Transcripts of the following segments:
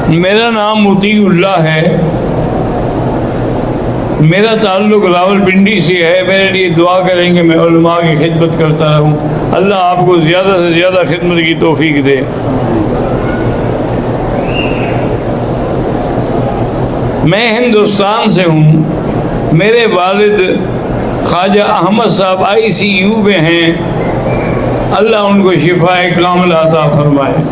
میرا نام مطیع اللہ ہے، میرا تعلق راولپنڈی سے ہے، میرے لیے دعا کریں گے، میں علماء کی خدمت کرتا ہوں، اللہ آپ کو زیادہ سے زیادہ خدمت کی توفیق دے۔ میں ہندوستان سے ہوں، میرے والد خواجہ احمد صاحب ICU میں ہیں، اللہ ان کو شفاء کاملہ عطا فرمائے۔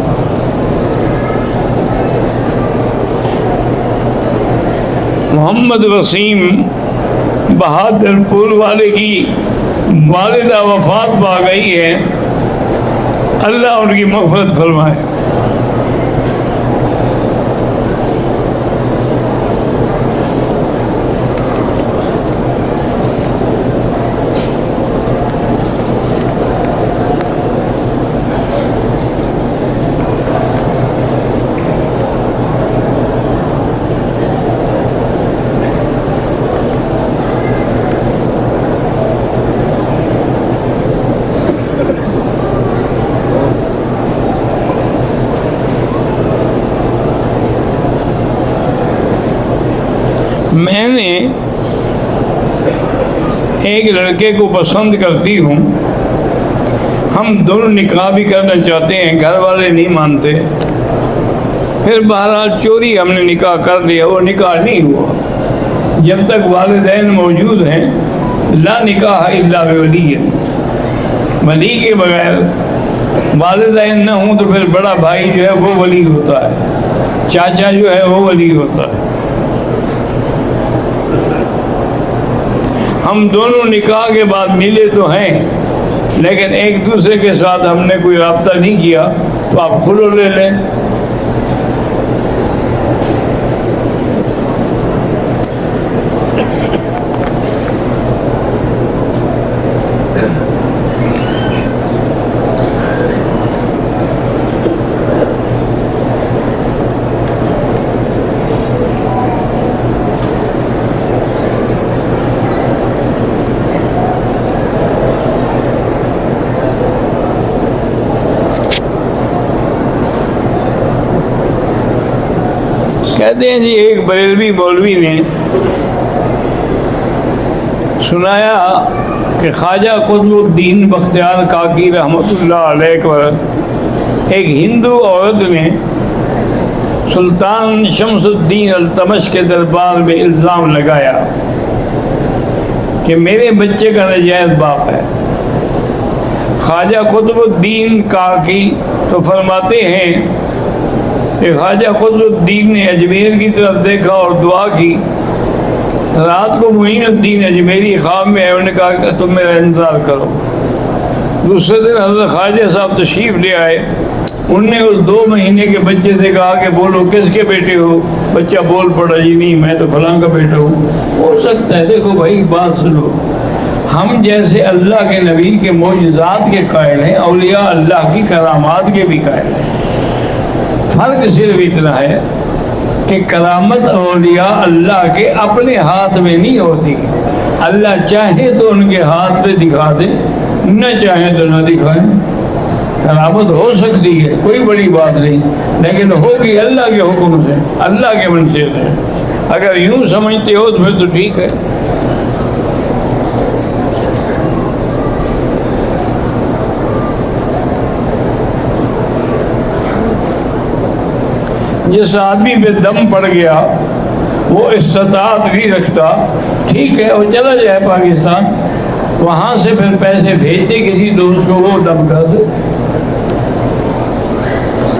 محمد وسیم بہادر پور والے کی والدہ وفات پا گئی ہے، اللہ ان کی مغفرت فرمائے۔ میں نے ایک لڑکے کو پسند کرتی ہوں، ہم دونوں نکاح بھی کرنا چاہتے ہیں، گھر والے نہیں مانتے، پھر بہرحال چوری ہم نے نکاح کر لیا، وہ نکاح نہیں ہوا۔ جب تک والدین موجود ہیں، لا نکاح الا بولی، ولی کے بغیر والدین نہ ہوں تو پھر بڑا بھائی جو ہے وہ ولی ہوتا ہے، چاچا جو ہے وہ ولی ہوتا ہے۔ ہم دونوں نکاح کے بعد ملے تو ہیں، لیکن ایک دوسرے کے ساتھ ہم نے کوئی رابطہ نہیں کیا، تو آپ کھلو لے لیں۔ کہتے ہیں جی ایک بریلوی مولوی نے سنایا کہ خواجہ قطب الدین بختیار کاکی رحمۃ اللہ علیہ پر ایک ہندو عورت نے سلطان شمس الدین التمش کے دربار میں الزام لگایا کہ میرے بچے کا ناجائز باپ ہے۔ خواجہ قطب الدین کاکی تو فرماتے ہیں کہ خواجہ قطب الدین نے اجمیر کی طرف دیکھا اور دعا کی۔ رات کو معین الدین اجمیری خواب میں انہوں نے کہا کہ تم میرا انتظار کرو۔ دوسرے دن حضرت خواجہ صاحب تشریف لے آئے، انہوں نے اس 2 مہینے کے بچے سے کہا کہ بولو کس کے بیٹے ہو؟ بچہ بول پڑا جی نہیں میں تو فلاں کا بیٹا ہوں۔ ہو سکتا ہے، دیکھو بھائی بات سنو، ہم جیسے اللہ کے نبی کے معجزات کے قائل ہیں، اولیاء اللہ کی کرامات کے بھی قائل ہیں۔ فرق صرف اتنا ہے کہ کرامت اولیاء اللہ کے اپنے ہاتھ میں نہیں ہوتی، اللہ چاہے تو ان کے ہاتھ پہ دکھا دے، نہ چاہے تو نہ دکھائیں۔ کرامت ہو سکتی ہے، کوئی بڑی بات نہیں، لیکن ہوگی اللہ کے حکم سے، اللہ کے منشے سے۔ اگر یوں سمجھتے ہو تو پھر تو ٹھیک ہے۔ جس آدمی پہ دم پڑ گیا وہ استطاعت بھی رکھتا، ٹھیک ہے وہ چلا جائے پاکستان، وہاں سے پھر پیسے بھیج دے کسی دوست کو، وہ دم کر دے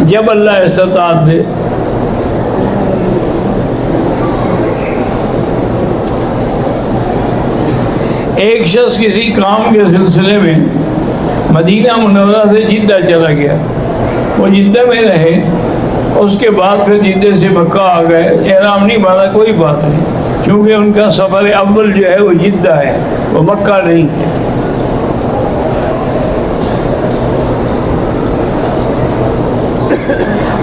جب اللہ استطاعت دے۔ ایک شخص کسی کام کے سلسلے میں مدینہ منورہ سے جدہ چلا گیا، وہ جدہ میں رہے، اس کے بعد پھر جدہ سے مکہ آ گئے، احرام نہیں باندھا، کوئی بات نہیں، کیونکہ ان کا سفر اول جو ہے وہ جدہ ہے، وہ مکہ نہیں ہے۔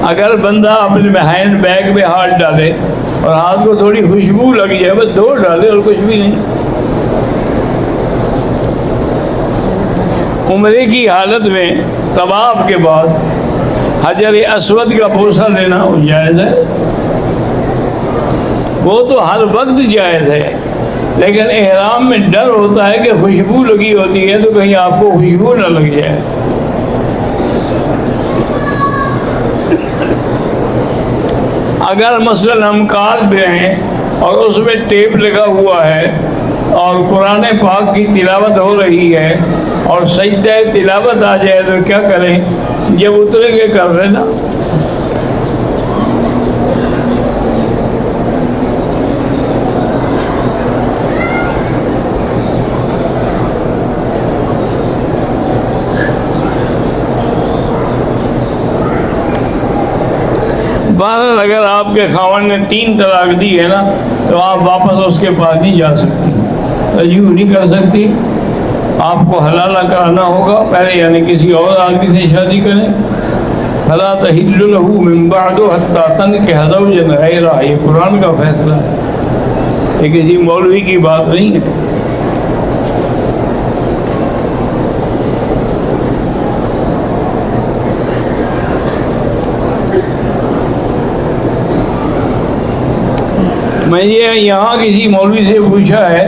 اگر بندہ اپنے ہینڈ بیگ میں ہاتھ ڈالے اور ہاتھ کو تھوڑی خوشبو لگ جائے، بس 2 ڈالے اور کچھ بھی نہیں۔ عمرے کی حالت میں طواف کے بعد حجر اسود کا بوسہ لینا جائز ہے۔ وہ تو ہر وقت جائز ہے، لیکن احرام میں ڈر ہوتا ہے کہ خوشبو لگی ہوتی ہے تو کہیں آپ کو خوشبو نہ لگ جائے۔ اگر مثلا ہم کار پہ ہیں اور اس میں ٹیپ لگا ہوا ہے اور قرآن پاک کی تلاوت ہو رہی ہے اور سجدہ تلاوت آ جائے تو کیا کریں؟ جب اتریں گے کر لینا۔ بہرحال اگر آپ کے خاوند نے 3 طلاق دی ہے نا تو آپ واپس اس کے پاس نہیں جا سکتی، رجوع نہیں کر سکتی، آپ کو حلالہ کرانا ہوگا پہلے، یعنی کسی اور آدمی سے شادی کریں۔ فلا تحل له من بعد حتى تنكح زوجا غيره، یہ قرآن کا فیصلہ ہے، یہ کسی مولوی کی بات نہیں ہے۔ میں یہ یہاں کسی مولوی سے پوچھا ہے،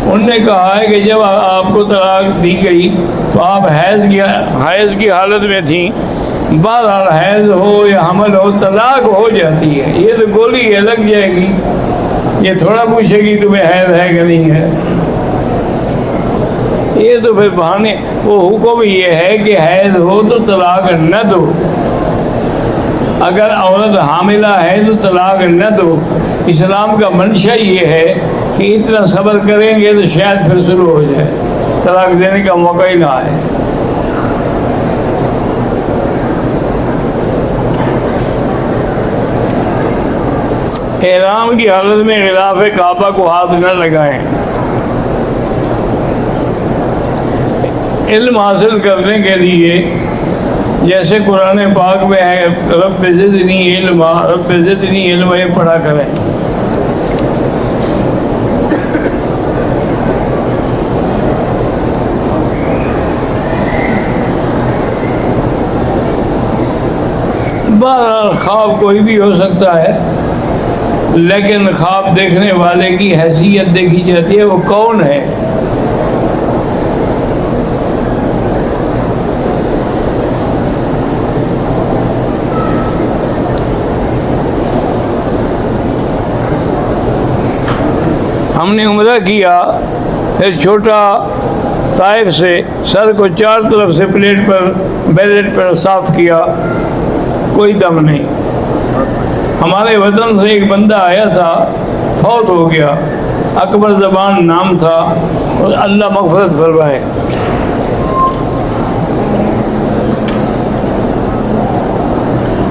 انہوں نے کہا ہے کہ جب آپ کو طلاق دی گئی تو آپ حیض کی حالت میں تھیں، بہرحال حیض ہو یا حمل ہو طلاق ہو جاتی ہے، یہ تو گولی ہے لگ جائے گی، یہ تھوڑا پوچھے گی تمہیں حیض ہے کہ نہیں ہے، یہ تو پھر بہانے۔ وہ حکم یہ ہے کہ حیض ہو تو طلاق نہ دو، اگر عورت حاملہ ہے تو طلاق نہ دو۔ اسلام کا منشا یہ ہے کہ اتنا صبر کریں گے تو شاید پھر شروع ہو جائے، طلاق دینے کا موقع ہی نہ آئے۔ احرام کی حالت میں غلاف کعبہ کو ہاتھ نہ لگائیں۔ علم حاصل کرنے کے لیے جیسے قرآن پاک میں ہے رب زدنی علما، رب زدنی علما، یہ پڑھا کریں۔ بہرحال خواب کوئی بھی ہو سکتا ہے، لیکن خواب دیکھنے والے کی حیثیت دیکھی جاتی ہے، وہ کون ہے۔ ہم نے عمرہ کیا، پھر چھوٹا طائف سے سر کو 4 طرف سے پلیٹ پر بیلٹ پر صاف کیا، کوئی دم نہیں۔ ہمارے وطن سے ایک بندہ آیا تھا، فوت ہو گیا، اکبر زبان نام تھا، اور اللہ مغفرت فرمائے۔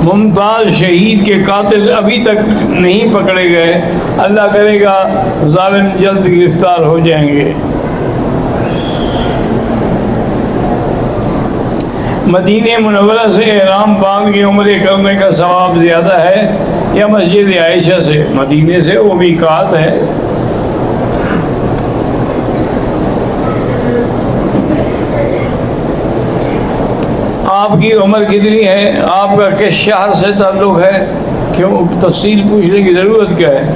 ممتاز شہید کے قاتل ابھی تک نہیں پکڑے گئے، اللہ کرے گا ظالم جلد گرفتار ہو جائیں گے۔ مدینہ منورہ سے احرام باندھ کے عمرے کرنے کا ثواب زیادہ ہے یا مسجد عائشہ سے؟ مدینے سے، وہ میقات ہے۔ آپ کی عمر کتنی ہے؟ آپ کا کس شہر سے تعلق ہے؟ کیوں تفصیل پوچھنے کی ضرورت کیا ہے؟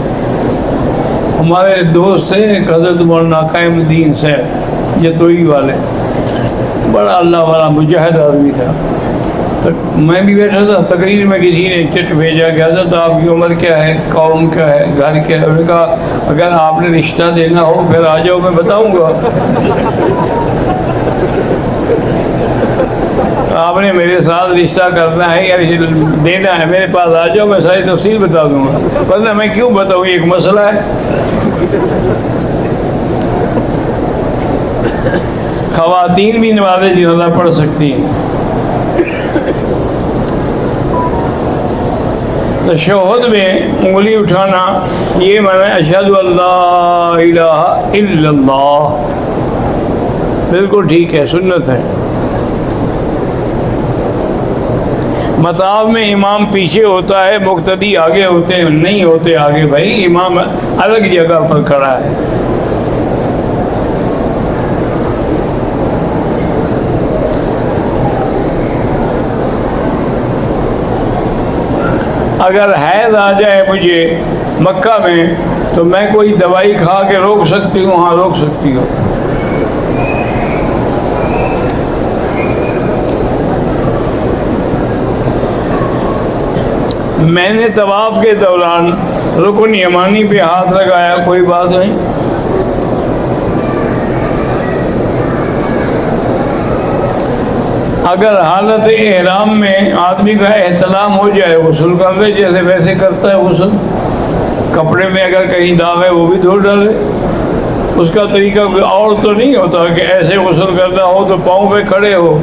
ہمارے دوست تھے حضرت مولانا قائم الدین سے جتوئی والے، بڑا اللہ والا مجاہد آدمی تھا۔ میں بھی بیٹھا تھا، تقریر میں کسی نے چٹ بھیجا کہ حضرت آپ کی عمر کیا ہے، قوم کیا ہے، گھر کیا ہے؟ انہوں نے کہا اگر آپ نے رشتہ دینا ہو پھر آ جاؤ، میں بتاؤں گا۔ آپ نے میرے ساتھ رشتہ کرنا ہے یا دینا ہے، میرے پاس آ جاؤ، میں ساری تفصیل بتا دوں گا، ورنہ میں کیوں بتاؤں، ایک مسئلہ ہے۔ خواتین بھی نماز جنازہ پڑھ سکتی ہیں۔ تشہد میں انگلی اٹھانا یہ معنی اشہد اللہ الہ الا اللہ، بالکل ٹھیک ہے، سنت ہے۔ مطاف میں امام پیچھے ہوتا ہے، مقتدی آگے ہوتے ہیں، نہیں ہوتے آگے، بھائی امام الگ جگہ پر کھڑا ہے۔ اگر حیض آ جائے مجھے مکہ میں تو میں کوئی دوائی کھا کے روک سکتی ہوں؟ ہاں روک سکتی ہوں. میں نے طواف کے دوران رکن یمانی پہ ہاتھ لگایا، کوئی بات نہیں. اگر حالت احرام میں آدمی کا احتلام ہو جائے غسل کر لے، جیسے ویسے کرتا ہے غسل. کپڑے میں اگر کہیں داغ ہے وہ بھی دھو ڈالے. اس کا طریقہ کوئی اور تو نہیں ہوتا کہ ایسے غسل کرنا ہو تو پاؤں پہ کھڑے ہو،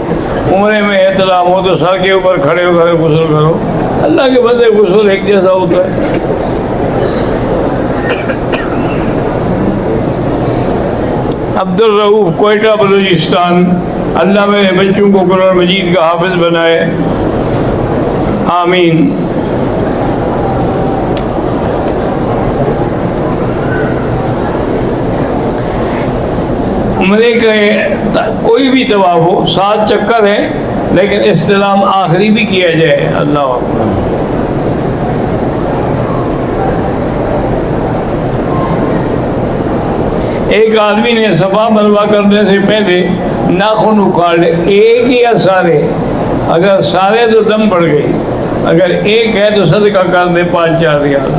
عمرے میں احتلام ہو تو سر کے اوپر کھڑے ہو کر غسل کرو. اللہ کے بندے غسل ایک جیسا ہوتا ہے. عبد الرؤوف، کوئٹہ، بلوچستان. اللہ میرے بچوں کو قرآن مجید کا حافظ بنائے، آمین. عمرے کا کوئی بھی طواف ہو، 7 چکر ہے، لیکن استلام آخری بھی کیا جائے. اللہ اکبر. ایک آدمی نے صفا مروا کرنے سے پہلے ناخن اکھاڑ لے، ایک یا سارے؟ اگر سارے تو دم پڑ گئی، اگر ایک ہے تو صدقہ کر دے 5-4 ریال.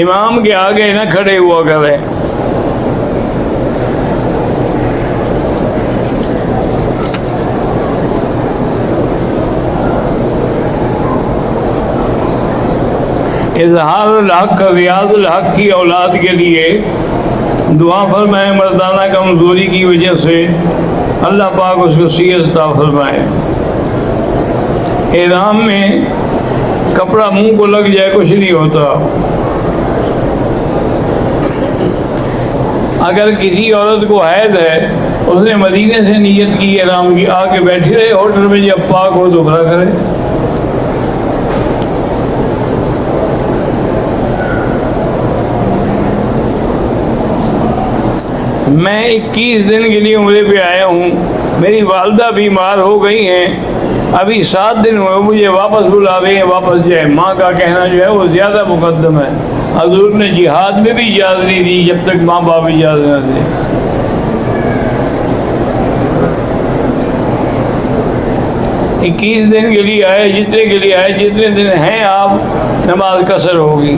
امام کے آگے نہ کھڑے ہوا کریں. اظہار الحق کا ریاض الحق کی اولاد کے لیے دعا فرمائے. مردانہ کمزوری کی وجہ سے اللہ پاک اس کو صحت عطا فرمائے. احرام میں کپڑا منہ کو لگ جائے کچھ نہیں ہوتا. اگر کسی عورت کو حیض ہے، اس نے مدینے سے نیت کی احرام کی، آ کے بیٹھی رہے ہوٹل میں، جب پاک ہو تو بھرا کرے. میں 21 دن کے لیے عمرے پہ آیا ہوں. میری والدہ بیمار ہو گئی ہیں، ابھی 7 دن ہوئے، مجھے واپس بلا رہے ہیں واپس جائے. ماں کا کہنا جو ہے وہ زیادہ مقدم ہے. حضور نے جہاد میں بھی اجازت نہیں دی جب تک ماں باپ اجازت نہ دے. اکیس دن کے لیے آئے، جتنے کے لیے آئے، جتنے دن ہیں آپ، نماز قصر ہوگی.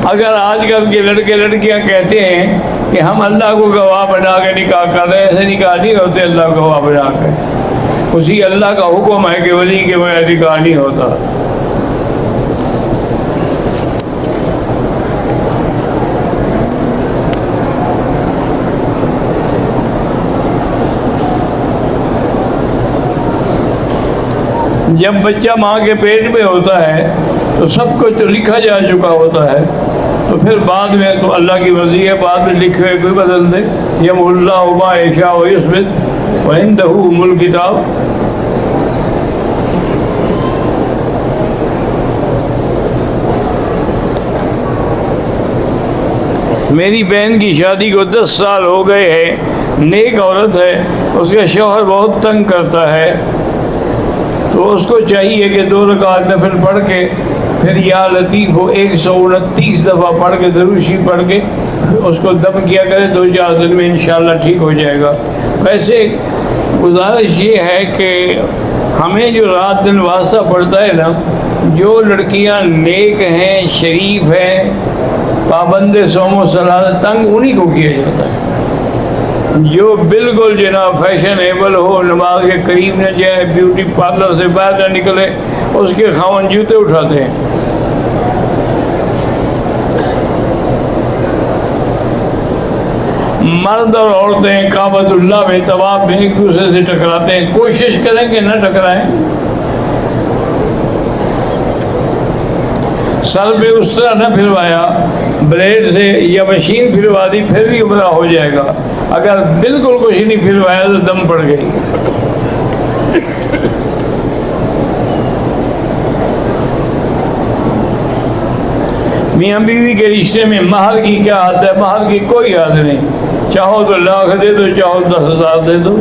اگر آج کل کے لڑکے لڑکیاں کہتے ہیں کہ ہم اللہ کو گواہ بنا کے نکاح کر رہے ہیں، ایسے نکاح نہیں ہوتے اللہ کو گواہ بنا کے. اسی اللہ کا حکم ہے کہ ولی کے بغیر نکاح نہیں ہوتا. جب بچہ ماں کے پیٹ میں ہوتا ہے تو سب کچھ تو لکھا جا چکا ہوتا ہے، تو پھر بعد میں تو اللہ کی مرضی ہے، بعد میں لکھے ہوئے کوئی بدل دے. یمحو اللہ ما یشاء ویثبت وعندہ ام الکتاب. میری بہن کی شادی کو 10 سال ہو گئے ہیں، نیک عورت ہے، اس کا شوہر بہت تنگ کرتا ہے، تو اس کو چاہیے کہ 2 رکعت نفل پڑھ کے پھر یا لطیف ہو 129 دفعہ پڑھ کے درود شریف پڑھ کے اس کو دم کیا کرے. 2-4 دن میں انشاءاللہ ٹھیک ہو جائے گا. ویسے گزارش یہ ہے کہ ہمیں جو رات دن واسطہ پڑتا ہے نا، جو لڑکیاں نیک ہیں، شریف ہیں، پابند صوم و صلاۃ، تنگ انہی کو کیا جاتا ہے. جو بالکل جناب فیشنیبل ہو، نماز کے قریب نہ جائے، بیوٹی پارلر سے باہر نہ نکلے، اس کے خاوند جوتے اٹھاتے ہیں. مرد اور عورتیں کعبۃ اللہ میں طواف میں ایک دوسرے سے ٹکراتے ہیں. کوشش کریں کہ نہ ٹکرائیں. سر پہ اس طرح نہ پھروایا، بلیڈ سے یا مشین پھروا دی پھر بھی عمرہ ہو جائے گا. اگر بالکل کچھ نہیں پھروایا تو دم پڑ گئی. میاں بیوی کے رشتے میں مہر کی کیا حد ہے؟ مہر کی کوئی حد نہیں. چاہو تو لاکھ دے دو، چاہو 10,000 دے دو۔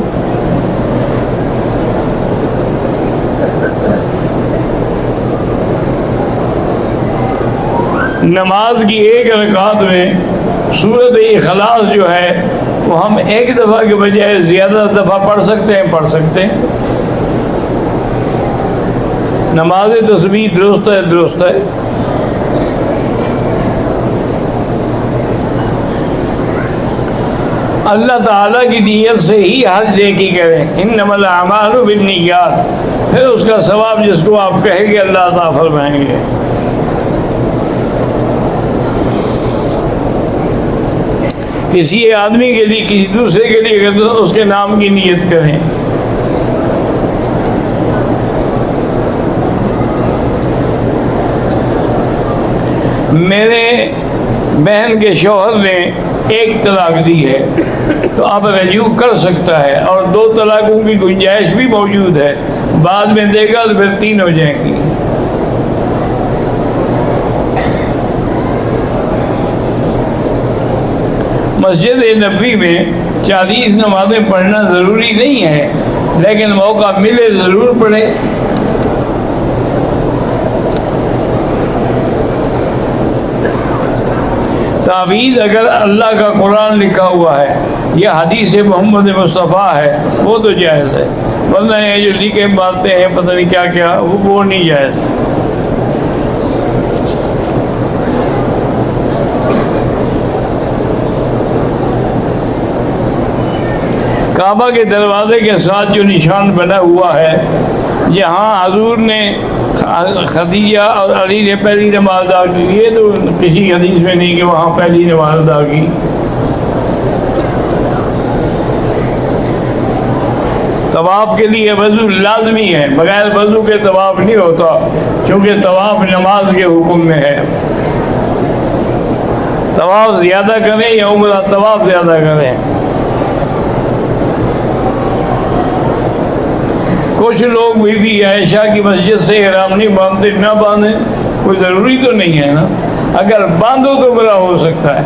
نماز کی ایک رکعت میں سورۃ اخلاص جو ہے وہ ہم ایک دفعہ کے بجائے زیادہ دفعہ پڑھ سکتے ہیں۔ نماز تسبیح درست ہے۔ اللہ تعالیٰ کی نیت سے ہی حج نیکی کریں، انما الاعمال بالنیات، پھر اس کا ثواب جس کو آپ کہیں گے اللہ عطا فرمائیں گے۔ کسی آدمی کے لیے، کسی دوسرے کے لیے کریں تو اس کے نام کی نیت کریں۔ میرے بہن کے شوہر نے ایک طلاق دی ہے تو اب رجوع کر سکتا ہے، اور 2 طلاقوں کی گنجائش بھی موجود ہے، بعد میں دے گا تو پھر 3 ہو جائیں گی۔ مسجد نبوی میں 40 نمازیں پڑھنا ضروری نہیں ہے، لیکن موقع ملے ضرور پڑھے۔ تعویذ اگر اللہ کا قرآن لکھا ہوا ہے یا حدیث محمد مصطفیٰ ہے وہ تو جائز ہے، ورنہ یہ جو لکھے مارتے ہیں پتہ نہیں کیا کیا، وہ نہیں جائز۔ کعبہ کے دروازے کے ساتھ جو نشان بنا ہوا ہے، جہاں حضور نے خدیجہ اور علی نے پہلی نماز ادا کی، یہ تو کسی حدیث میں نہیں کہ وہاں پہلی نماز ادا کی۔ طواف کے لیے وضو لازمی ہے، بغیر وضو کے طواف نہیں ہوتا، چونکہ طواف نماز کے حکم میں ہے۔ طواف زیادہ کریں یا عمرہ طواف زیادہ کریں۔ کچھ لوگ بی بی عائشہ کی مسجد سے احرام نہیں باندھتے، نہ باندھیں، کوئی ضروری تو نہیں ہے نا، اگر باندھو تو برا ہو سکتا ہے۔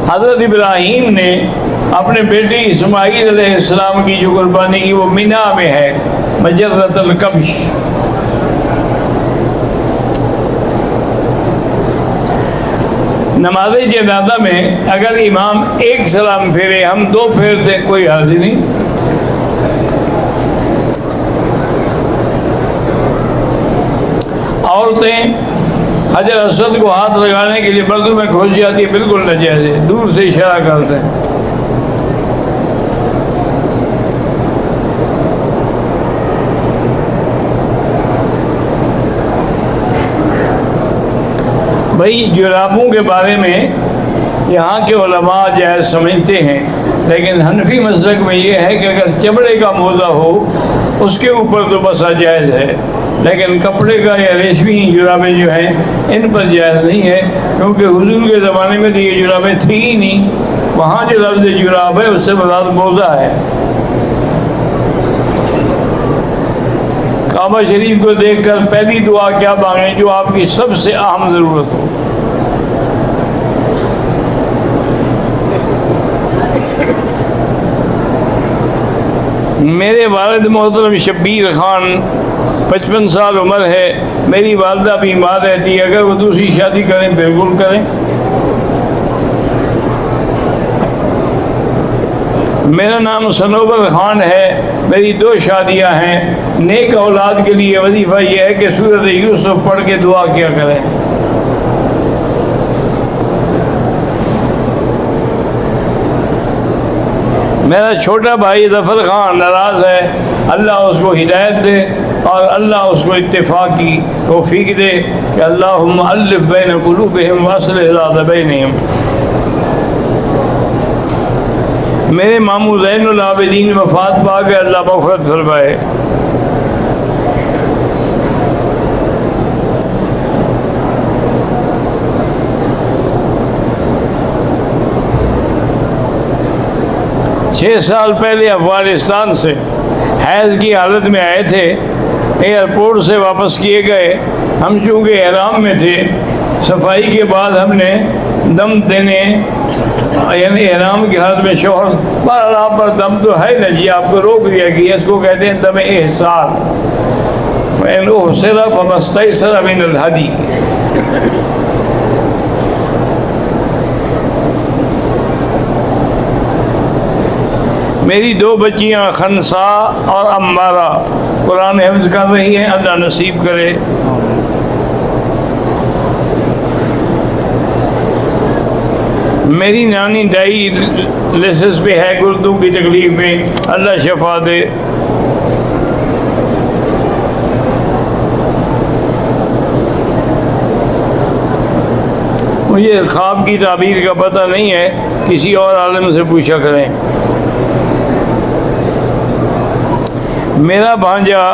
حضرت ابراہیم نے اپنے بیٹے اسماعیل علیہ السلام کی جو قربانی کی وہ مینا میں ہے، مجرۃ الکبش۔ نماز جنازہ میں اگر امام ایک سلام پھیرے، ہم 2 پھیر دیں، کوئی حرج نہیں۔ عورتیں حجر اسود کو ہاتھ لگانے کے لیے مردوں میں گھس جاتی ہے، بالکل ناجائز ہے، دور سے اشارہ کرتے ہیں۔ بھائی جرابوں کے بارے میں یہاں کے علماء جائز سمجھتے ہیں، لیکن حنفی مسلک میں یہ ہے کہ اگر چمڑے کا موزہ ہو اس کے اوپر تو بس جائز ہے، لیکن کپڑے کا یا ریشمی جرابیں جو ہیں ان پر جائز نہیں ہے، کیونکہ حضور کے زمانے میں تو یہ جرابیں تھیں ہی نہیں۔ وہاں جو لفظ جراب ہے اس سے مراد موزہ ہے۔ کعبہ شریف کو دیکھ کر پہلی دعا کیا مانگیں جو آپ کی سب سے اہم ضرورت ہو؟ میرے والد محترم شبیر خان 55 سال عمر ہے، میری والدہ بیمار رہتی ہے، اگر وہ دوسری شادی کریں بالکل کریں۔ میرا نام سنوبر خان ہے، میری 2 شادیاں ہیں۔ نیک اولاد کے لیے وظیفہ یہ ہے کہ سورۃ یوسف پڑھ کے دعا کیا کریں۔ میرا چھوٹا بھائی ظفر خان ناراض ہے، اللہ اس کو ہدایت دے اور اللہ اس کو اتفاق کی توفیق دے کہ اللہم الف بین قلوبہم واصلح ذات بینہم۔ میرے ماموں زین العابدین وفات پا گئے، اللہ مغفرت فرمائے۔ چھ سال پہلے افغانستان سے حیض کی حالت میں آئے تھے، ایئرپورٹ سے واپس کیے گئے ہم چونکہ احرام میں تھے، صفائی کے بعد ہم نے دم دینے یعنی احرام کی حالت میں شوہر پر آپ پر دم تو ہے نا جی، آپ کو روک دیا گیا، اس کو کہتے ہیں دم احسار. فَإِنْ أُحْصِرَ فَمَا اسْتَيْسَرَ مِنَ الْهَدْيِ. میری 2 بچیاں خنسا اور عمارہ قرآن حفظ کر رہی ہیں، اللہ نصیب کرے. میری نانی ڈائیلیسس پہ ہے، گردوں کی تکلیف میں، اللہ شفا دے. مجھے خواب کی تعبیر کا پتہ نہیں ہے، کسی اور عالم سے پوچھا کریں. میرا بھانجا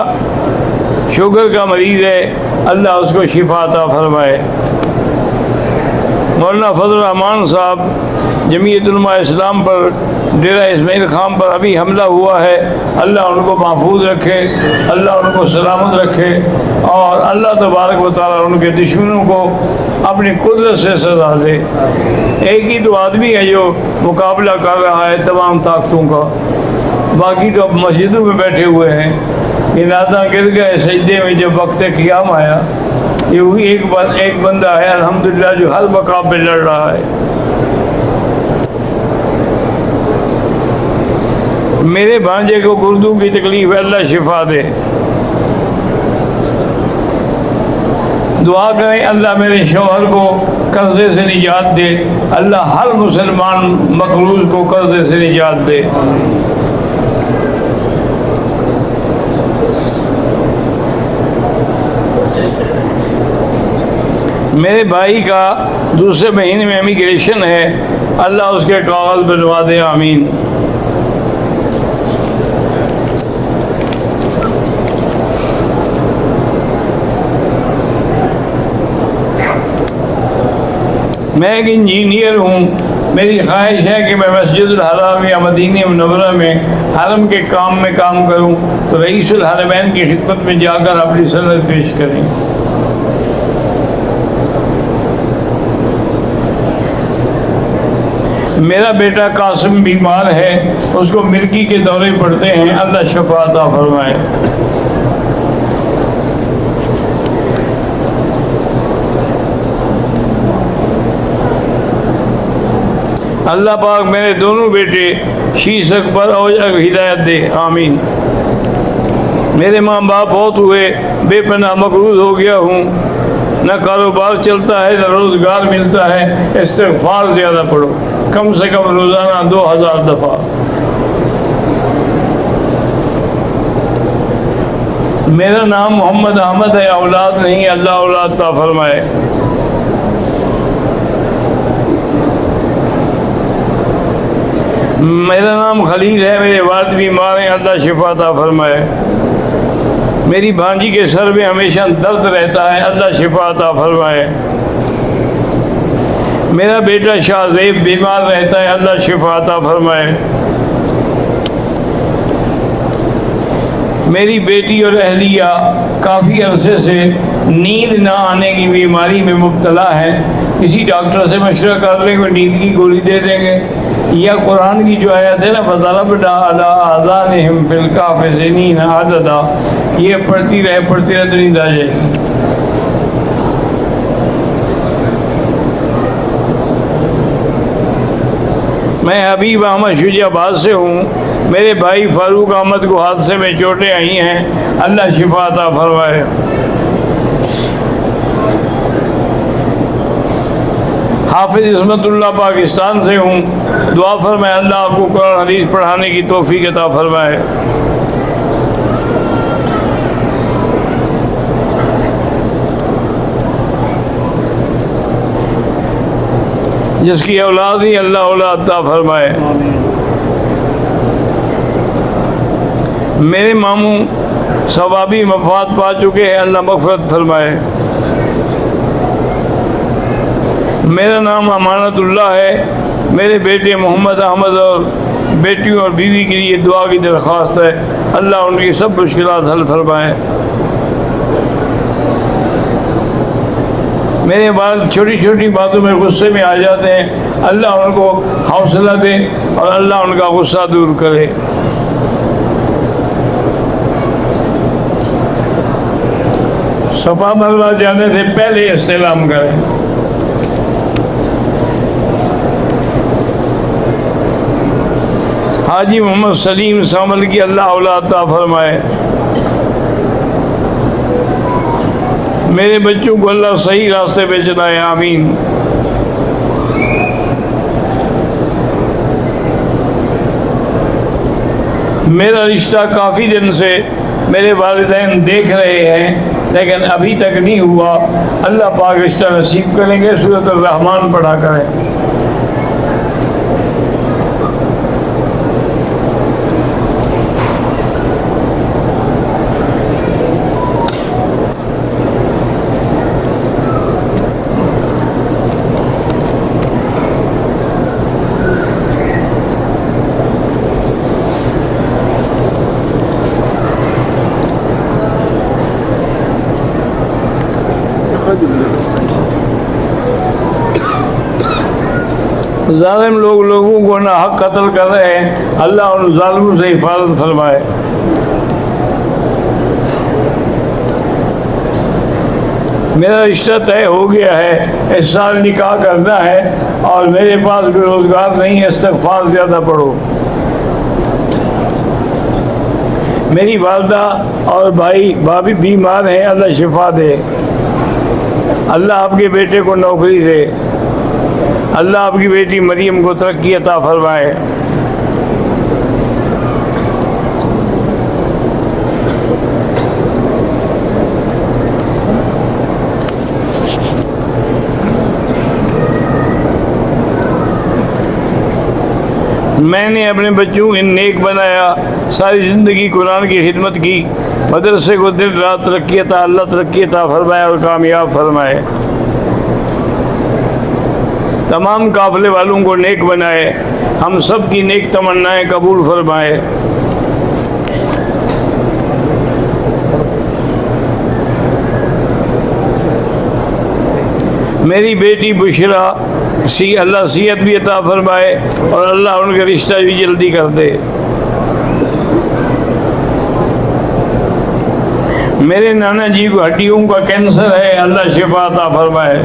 شوگر کا مریض ہے، اللہ اس کو شفا عطا فرمائے. مولانا فضل الرحمان صاحب جمعیت علماء اسلام پر ڈیرہ اسماعیل خان پر ابھی حملہ ہوا ہے، اللہ ان کو محفوظ رکھے، اللہ ان کو سلامت رکھے، اور اللہ تبارک و تعالیٰ ان کے دشمنوں کو اپنی قدرت سے سزا دے. ایک ہی تو آدمی ہے جو مقابلہ کر رہا ہے تمام طاقتوں کا، باقی تو اب مسجدوں میں بیٹھے ہوئے ہیں. یہ ناداں گر گئے سجدے میں جب وقت قیام آیا. یہ وہی ایک بندہ ہے الحمدللہ جو ہر مقام پہ لڑ رہا ہے. میرے بھانجے کو گردوں کی تکلیف ہے، اللہ شفا دے. دعا کریں اللہ میرے شوہر کو قرضے سے نجات دے، اللہ ہر مسلمان مقروض کو قرضے سے نجات دے. میرے بھائی کا دوسرے مہینے میں امیگریشن ہے، اللہ اس کے کاغذ بنوا دے، آمین. میں ایک انجینئر ہوں، میری خواہش ہے کہ میں مسجد الحرام یا مدینہ منورہ میں حرم کے کام میں کام کروں، تو رئیس الحرمین کی خدمت میں جا کر اپنی سند پیش کریں. میرا بیٹا قاسم بیمار ہے، اس کو مرگی کے دورے پڑتے ہیں، اللہ شفا عطا فرمائے. اللہ پاک میرے دونوں بیٹے شیش اکبر اور ہدایت دے، آمین. میرے ماں باپ فوت ہوئے، بے پناہ مقروض ہو گیا ہوں، نہ کاروبار چلتا ہے نہ روزگار ملتا ہے. استغفار زیادہ پڑھو، کم سے کم روزانہ 2000 دفعہ. میرا نام محمد احمد ہے، اولاد نہیں، اللہ اولاد عطا فرمائے. میرا نام خلیل ہے، میرے والد بیمار ہیں، اللہ شفا عطا فرمائے. میری بھانجی کے سر میں ہمیشہ درد رہتا ہے، اللہ شفا عطا فرمائے. میرا بیٹا شاہ زیب بیمار رہتا ہے، اللہ شفا عطا فرمائے. میری بیٹی اور اہلیہ کافی عرصے سے نیند نہ آنے کی بیماری میں مبتلا ہے، کسی ڈاکٹر سے مشورہ کر لیں، کوئی نیند کی گولی دے دیں گے، یا قرآن کی جو آیت ہے نا فَضَرَبْنَا عَلَىٰ آذَانِهِمْ فِي الْكَهْفِ سِنِينَ عَدَدًا، یہ پڑھتی رہے تو نیند آ جائے گی. میں حبیب احمد شجاع آباد سے ہوں، میرے بھائی فاروق احمد کو حادثے میں چوٹیں آئی ہیں، اللہ شفا عطا فرمائے. حافظ عصمت اللہ پاکستان سے ہوں، دعا فرمائے اللہ آپ کو قرآن حدیث پڑھانے کی توفیق عطا فرمائے. جس کی اولاد ہی اللہ اولاد عطا فرمائے. میرے ماموں ثوابی مفاد پا چکے ہیں، اللہ مغفرت فرمائے. میرا نام امانت اللہ ہے، میرے بیٹے محمد احمد اور بیٹیوں اور بیوی کے لیے دعا کی درخواست ہے، اللہ ان کی سب مشکلات حل فرمائے. میرے والد چھوٹی چھوٹی باتوں میں غصے میں آ جاتے ہیں، اللہ ان کو حوصلہ دے اور اللہ ان کا غصہ دور کرے۔ صفا مروا جانے سے پہلے استعلام کریں۔ حاجی محمد سلیم سامل کی اللہ اولاد عطا فرمائے۔ میرے بچوں کو اللہ صحیح راستے پہ چلائے، آمین۔ میرا رشتہ کافی دن سے میرے والدین دیکھ رہے ہیں لیکن ابھی تک نہیں ہوا، اللہ پاک رشتہ نصیب کریں گے۔ سورۃ الرحمن پڑھا کریں۔ ظالم لوگ لوگوں کو ناحق قتل کر رہے ہیں، اللہ ان ظالموں سے حفاظت فرمائے۔ میرا رشتہ طے ہو گیا ہے، اس سال نکاح کرنا ہے اور میرے پاس بھی روزگار نہیں ہے، استغفار زیادہ پڑھو۔ میری والدہ اور بھابھی بیمار ہیں، اللہ شفا دے۔ اللہ آپ کے بیٹے کو نوکری دے۔ اللہ آپ کی بیٹی مریم کو ترقی عطا فرمائے۔ میں نے اپنے بچوں کو نیک بنایا، ساری زندگی قرآن کی خدمت کی، مدرسے کو دن رات ترقی عطا، اللہ ترقی عطا فرمائے اور کامیاب فرمائے۔ تمام قافلے والوں کو نیک بنائے، ہم سب کی نیک تمنائیں قبول فرمائے۔ میری بیٹی بشرا اللہ صحت بھی عطا فرمائے اور اللہ ان کا رشتہ بھی جلدی کر دے۔ میرے نانا جی کو ہڈیوں کا کینسر ہے، اللہ شفا عطا فرمائے۔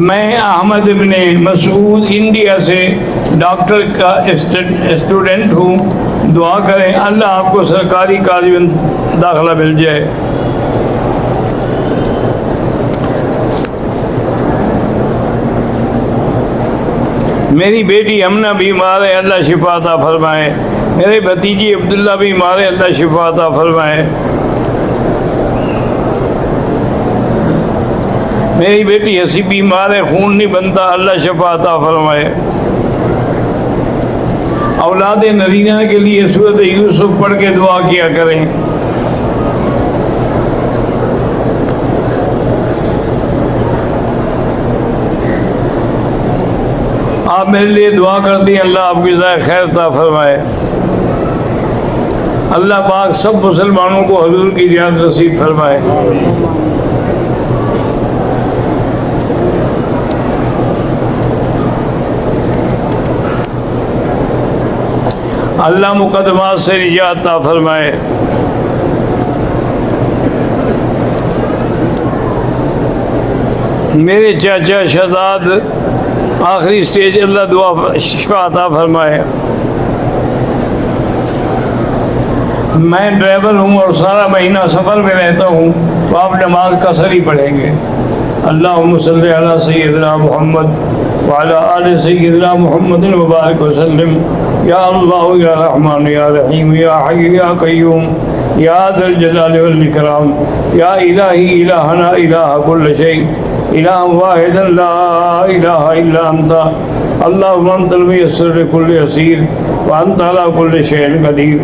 میں احمد ابن مسعود انڈیا سے ڈاکٹر کا اسٹوڈنٹ ہوں، دعا کریں اللہ آپ کو سرکاری کالج میں داخلہ مل جائے۔ میری بیٹی امنہ بیمار ہے، اللہ شفا عطا فرمائے۔ میرے بھتیجی عبداللہ بیمار ہے، اللہ شفا عطا فرمائے۔ میری بیٹی ہنسی بیمار ہے، خون نہیں بنتا، اللہ شفا عطا فرمائے۔ اولاد نرینہ کے لیے سورۃ یوسف پڑھ کے دعا کیا کریں۔ آپ میرے لیے دعا کرتے ہیں، اللہ آپ کی ذائقہ خیر عطا فرمائے۔ اللہ پاک سب مسلمانوں کو حضور کی زیارت نصیب فرمائے۔ اللہ مقدمات سے نجات عطا فرمائے۔ میرے چاچا شہزاد آخری سٹیج، اللہ دعا شفا عطا فرمائے۔ میں ڈرائیور ہوں اور سارا مہینہ سفر میں رہتا ہوں، تو آپ نماز قصر ہی پڑھیں گے۔ اللہم صلی علی سیدنا محمد وعلی آل سیدنا محمد وبارک وسلم۔ یا اللہ یا رحمان یا رحیم یا حی یا قیوم یا ذا الجلال والاکرام یا الہی الہنا الہ کل شیء الہ واحد لا الہ الا انت اللہم انت المیسر لکل یسیر وانت علی کل شیء قدیر۔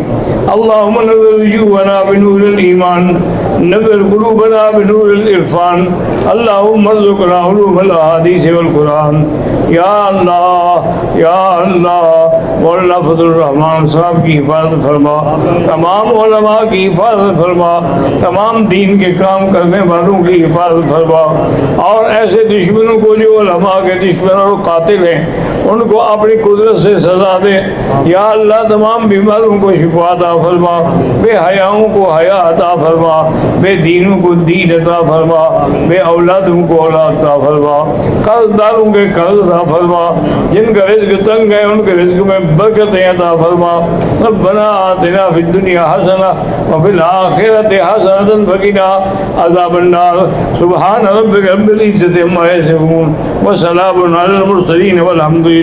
اللہم نور وجوہنا بنور الایمان، نور قلوبنا بنور العرفان، اللہم ارزقنا علوم الاحادیث والقرآن۔ یا اللہ یا اللہ مولانا فضل الرحمان صاحب کی حفاظت فرما، تمام علماء کی حفاظت فرما، تمام دین کے کام کرنے والوں کی حفاظت فرما، اور ایسے دشمنوں کو جو علماء کے دشمن اور قاتل ہیں ان کو اپنی قدرت سے سزا دے یا اللہ۔ تمام بیماروں کو شفا عطا فرما، بے حیاؤں کو حیا عطا فرما، بے دینوں کو دین عطا فرما، بے اولادوں کو اولاد عطا فرما، قرض داروں کے قرض عطا فرما، جن کا رزق تنگ ہے ان کے رزق میں برکتیں عطا فرما۔ ربنا آتنا فی الدنیا حسنہ وفی الآخرۃ حسنۃ وقنا عذاب النار۔ سبحان ربک رب العزۃ عما یصفون وسلام علی المرسلین والحمد للہ۔